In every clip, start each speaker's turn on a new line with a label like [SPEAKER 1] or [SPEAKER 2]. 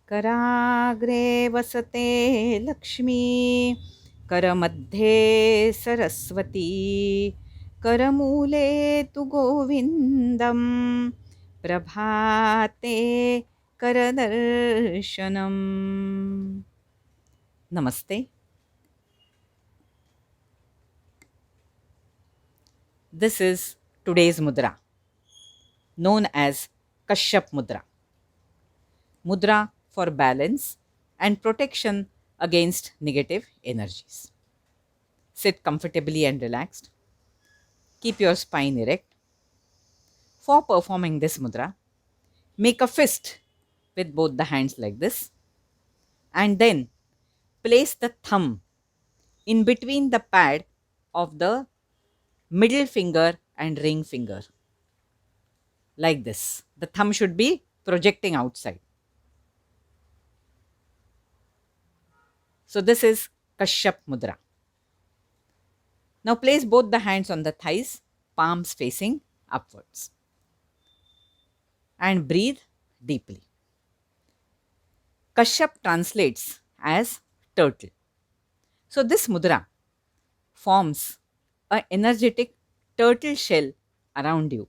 [SPEAKER 1] कराग्रे वसते लक्ष्मी करमध्ये सरस्वती करमूले तु गोविन्दं प्रभाते करदर्शनम्. Namaste. This is today's mudra, known as Kashyap Mudra. Mudra for balance and protection against negative energies. Sit comfortably and relaxed. Keep your spine erect. For performing this mudra, make a fist with both the hands like this, and then place the thumb in between the pad of the middle finger and ring finger like this. The thumb should be projecting outside. So this is Kashyap Mudra. Now place both the hands on the thighs, palms facing upwards, and breathe deeply. Kashyap translates as turtle. So this mudra forms an energetic turtle shell around you,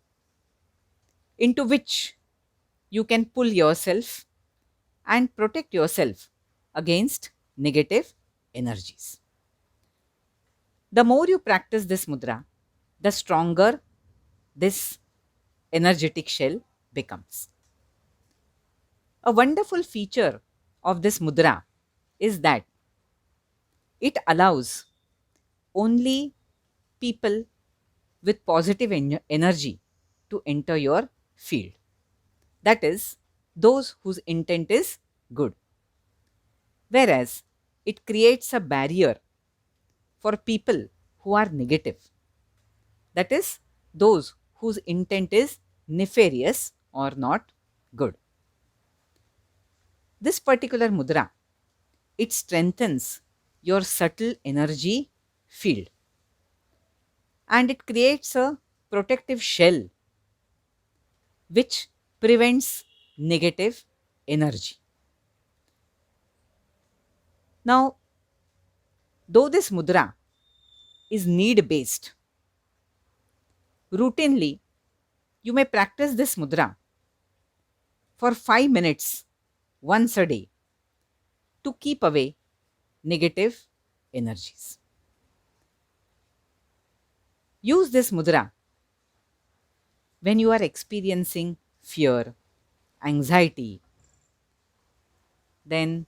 [SPEAKER 1] into which you can pull yourself and protect yourself against negative energies. The more you practice this mudra, the stronger this energetic shell becomes. A wonderful feature of this mudra is that it allows only people with positive energy to enter your field. That is, those whose intent is good. Whereas it creates a barrier for people who are negative. That is, those whose intent is nefarious or not good. This particular mudra, it strengthens your subtle energy field, and it creates a protective shell which prevents negative energy. Now, though this mudra is need based, routinely you may practice this mudra for 5 minutes once a day to keep away negative energies. Use this mudra when you are experiencing fear, anxiety, then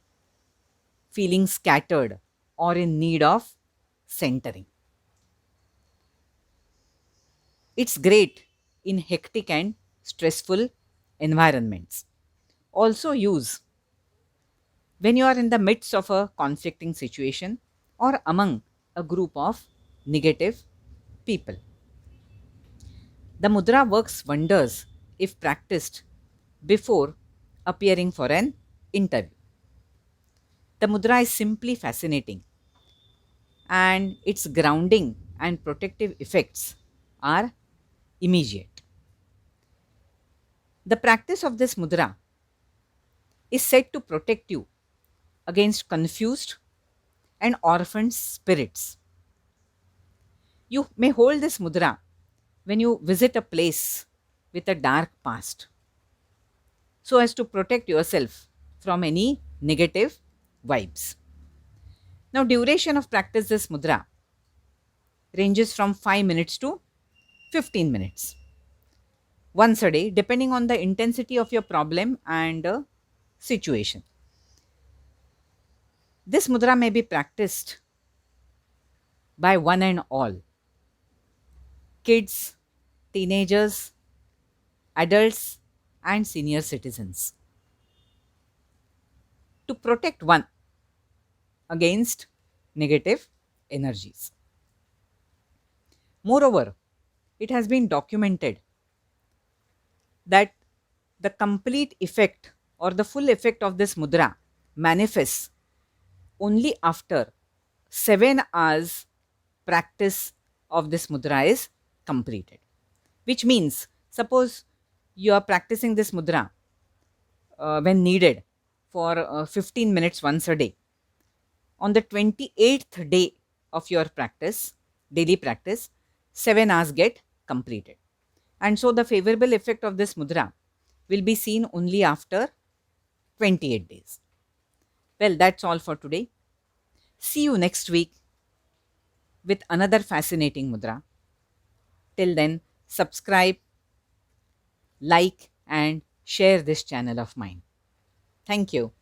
[SPEAKER 1] feeling scattered or in need of centering. It's great in hectic and stressful environments. Also use when you are in the midst of a conflicting situation or among a group of negative people. The mudra works wonders if practiced before appearing for an interview. The mudra is simply fascinating, and its grounding and protective effects are immediate. The practice of this mudra is said to protect you against confused and orphaned spirits. You may hold this mudra when you visit a place with a dark past, so as to protect yourself from any negative vibes. Now, duration of practice this mudra ranges from 5 minutes to 15 minutes once a day, depending on the intensity of your problem and situation. This mudra may be practiced by one and all: kids, teenagers, adults, and senior citizens, to protect one against negative energies. Moreover, it has been documented that the complete effect or the full effect of this mudra manifests only after 7 hours practice of this mudra is completed. Which means, suppose you are practicing this mudra when needed for 15 minutes once a day. On the 28th day of your practice, daily practice, 7 hours get completed. And so the favorable effect of this mudra will be seen only after 28 days. Well, that's all for today. See you next week with another fascinating mudra. Till then, subscribe, like, and share this channel of mine. Thank you.